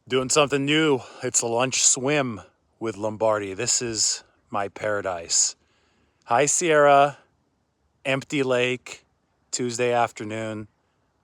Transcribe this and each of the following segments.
Doing something new. It's a lunch swim with Lombardi. This is my paradise. High Sierra, empty lake, Tuesday afternoon.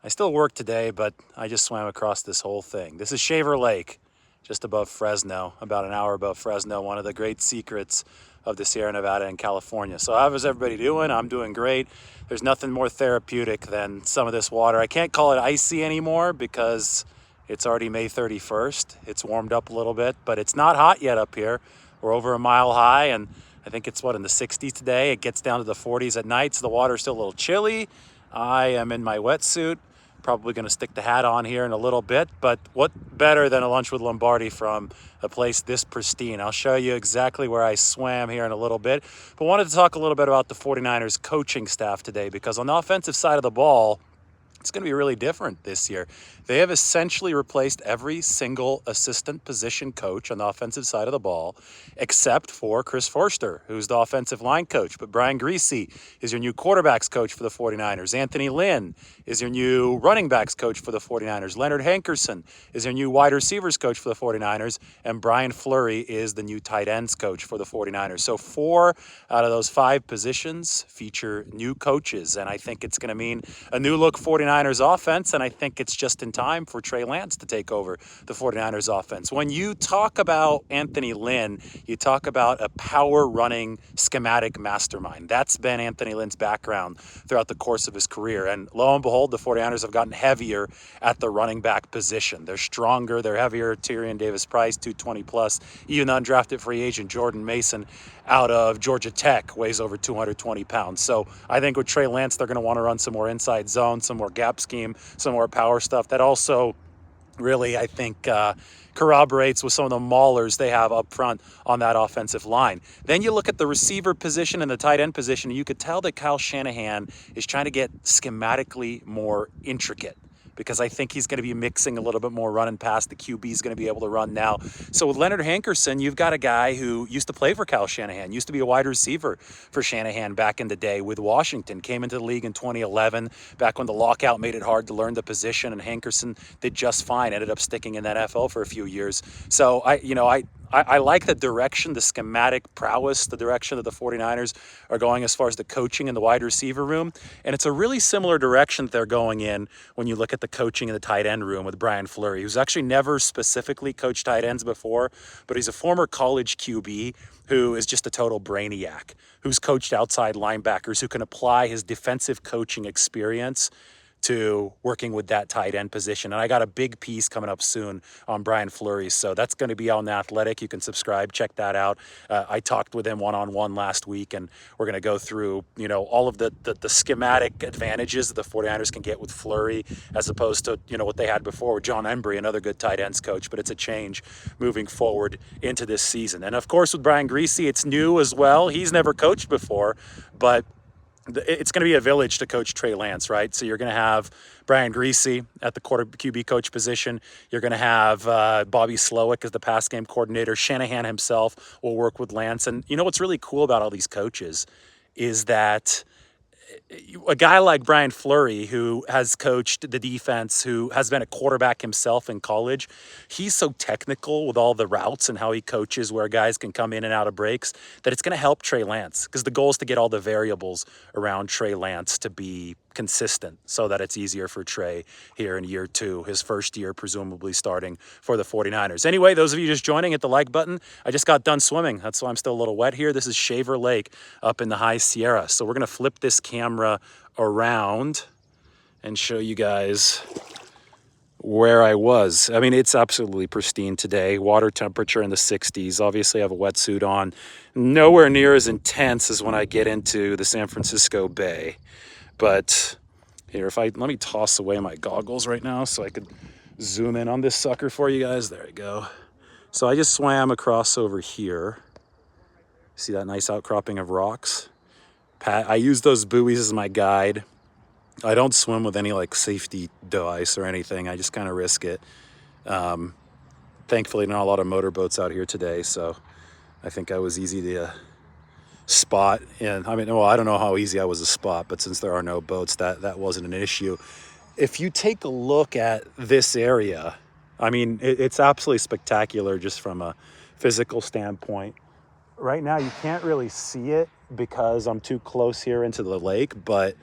I still work today, but I just swam across this whole thing. This is Shaver Lake, just above Fresno, about an hour above Fresno, one of the great secrets of the Sierra Nevada in California. So how is everybody doing? I'm doing great. There's nothing more therapeutic than some of this water. I can't call it icy anymore because it's already May 31st. It's warmed up a little bit, but it's not hot yet up here. We're over a mile high, and I think it's in the 60s today. It gets down to the 40s at night, so the water's still a little chilly. I am in my wetsuit. Probably going to stick the hat on here in a little bit, but what better than a lunch with Lombardi from a place this pristine? I'll show you exactly where I swam here in a little bit, but wanted to talk a little bit about the 49ers coaching staff today, because on the offensive side of the ball, it's going to be really different this year. They have essentially replaced every single assistant position coach on the offensive side of the ball, except for Chris Forster, who's the offensive line coach. But Brian Griese is your new quarterbacks coach for the 49ers. Anthony Lynn is your new running backs coach for the 49ers. Leonard Hankerson is your new wide receivers coach for the 49ers. And Brian Fleury is the new tight ends coach for the 49ers. So 4 out of those 5 positions feature new coaches. And I think it's going to mean a new look 49ers offense. And I think it's just in time for Trey Lance to take over the 49ers offense. When you talk about Anthony Lynn, you talk about a power running schematic mastermind. That's been Anthony Lynn's background throughout the course of his career. And lo and behold, the 49ers have gotten heavier at the running back position. They're stronger, they're heavier. Tyrion Davis-Price, 220 plus. Even undrafted free agent Jordan Mason out of Georgia Tech weighs over 220 pounds. So I think with Trey Lance, they're going to want to run some more inside zone, some more gap scheme, some more power stuff. That also really, I think, corroborates with some of the maulers they have up front on that offensive line. Then you look at the receiver position and the tight end position, and you could tell that Kyle Shanahan is trying to get schematically more intricate, because I think he's going to be mixing a little bit more run and pass. The QB is going to be able to run now. So with Leonard Hankerson, you've got a guy who used to play for Kyle Shanahan, used to be a wide receiver for Shanahan back in the day with Washington, came into the league in 2011, back when the lockout made it hard to learn the position, and Hankerson did just fine, ended up sticking in the NFL for a few years. So I like the direction, the schematic prowess, the direction that the 49ers are going as far as the coaching in the wide receiver room. And it's a really similar direction that they're going in when you look at the coaching in the tight end room with Brian Fleury, who's actually never specifically coached tight ends before, but he's a former college QB who is just a total brainiac, who's coached outside linebackers, who can apply his defensive coaching experience to working with that tight end position. And I got a big piece coming up soon on Brian Fleury. So that's going to be on The Athletic. You can subscribe, check that out. I talked with him one-on-one last week, and we're going to go through, all of the schematic advantages that the 49ers can get with Fleury, as opposed to, what they had before with John Embry, another good tight ends coach. But it's a change moving forward into this season. And of course, with Brian Griese, it's new as well. He's never coached before, but it's going to be a village to coach Trey Lance, right? So you're going to have Brian Griese at the QB coach position. You're going to have Bobby Slowick as the pass game coordinator. Shanahan himself will work with Lance. And what's really cool about all these coaches is that a guy like Brian Fleury, who has coached the defense, who has been a quarterback himself in college, he's so technical with all the routes and how he coaches where guys can come in and out of breaks, that it's going to help Trey Lance, because the goal is to get all the variables around Trey Lance to be consistent so that it's easier for Trey here in year 2, his first year presumably starting for the 49ers. Anyway, those of you just joining, hit the like button. I just got done swimming. That's why I'm still a little wet here. This is Shaver Lake up in the High Sierra. So we're going to flip this camera around and show you guys where I was. I mean, it's absolutely pristine today. Water temperature in the 60s. Obviously, I have a wetsuit on. Nowhere near as intense as when I get into the San Francisco Bay. But here, let me toss away my goggles right now so I could zoom in on this sucker for you guys. There we go. So I just swam across over here. See that nice outcropping of rocks? I use those buoys as my guide. I don't swim with any safety device or anything. I just kind of risk it. Thankfully, not a lot of motorboats out here today, so I think I was easy to spot. And I don't know how easy I was to spot, but since there are no boats, that wasn't an issue. If you take a look at this area, I mean, it's absolutely spectacular just from a physical standpoint. Right now, you can't really see it because I'm too close here into the lake, but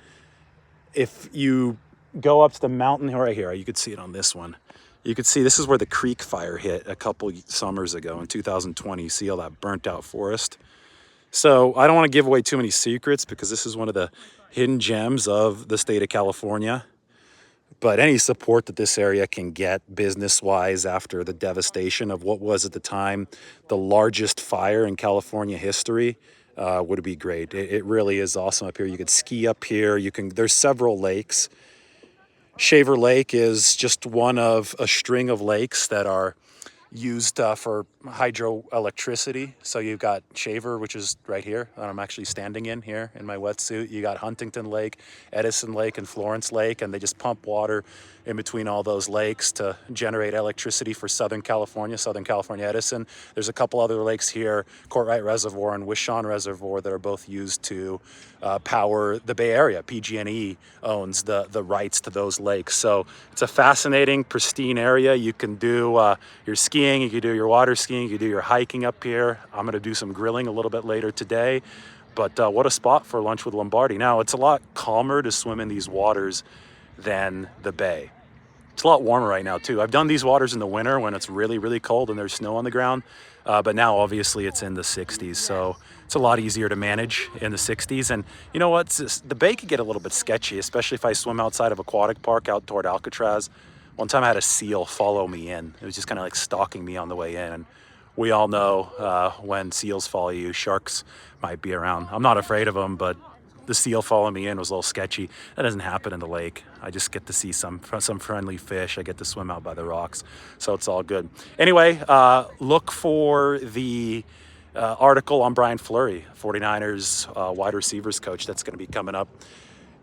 if you go up to the mountain right here, you could see it on this one. You could see this is where the creek fire hit a couple summers ago in 2020. You see all that burnt out forest. So I don't want to give away too many secrets because this is one of the hidden gems of the state of California. But any support that this area can get business-wise after the devastation of what was at the time the largest fire in California history would be great. It really is awesome up here. You could ski up here. There's several lakes. Shaver Lake is just one of a string of lakes that are used for hydroelectricity. So you've got Shaver, which is right here that I'm actually standing in here in my wetsuit. You got Huntington Lake, Edison Lake, and Florence Lake, and they just pump water in between all those lakes to generate electricity for Southern California Edison. There's a couple other lakes here, Courtright Reservoir and Wishon Reservoir, that are both used to power the Bay Area. PG&E owns the rights to those lakes. So it's a fascinating, pristine area. You can do your skiing, you can do your water skiing, you can do your hiking up here. I'm going to do some grilling a little bit later today. But what a spot for lunch with Lombardi. Now, it's a lot calmer to swim in these waters than the bay. It's a lot warmer right now, too. I've done these waters in the winter when it's really, really cold and there's snow on the ground. But now, obviously, it's in the 60s. So it's a lot easier to manage in the 60s. And you know what? The bay could get a little bit sketchy, especially if I swim outside of Aquatic Park out toward Alcatraz. One time I had a seal follow me in. It was just kind of like stalking me on the way in. And we all know when seals follow you, sharks might be around. I'm not afraid of them, but the seal following me in was a little sketchy. That doesn't happen in the lake. I just get to see some friendly fish. I get to swim out by the rocks, so it's all good. Anyway, look for the article on Brian Fleury, 49ers wide receivers coach. That's going to be coming up.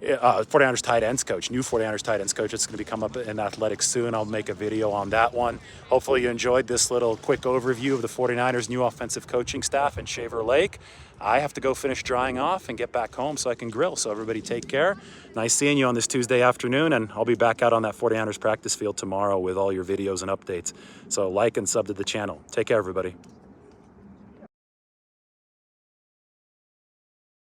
49ers tight ends coach, new 49ers tight ends coach. It's going to be come up in athletics soon. I'll make a video on that one. Hopefully you enjoyed this little quick overview of the 49ers new offensive coaching staff in Shaver Lake. I have to go finish drying off and get back home so I can grill. So everybody take care. Nice seeing you on this Tuesday afternoon, and I'll be back out on that 49ers practice field tomorrow with all your videos and updates. So like and sub to the channel. Take care, everybody.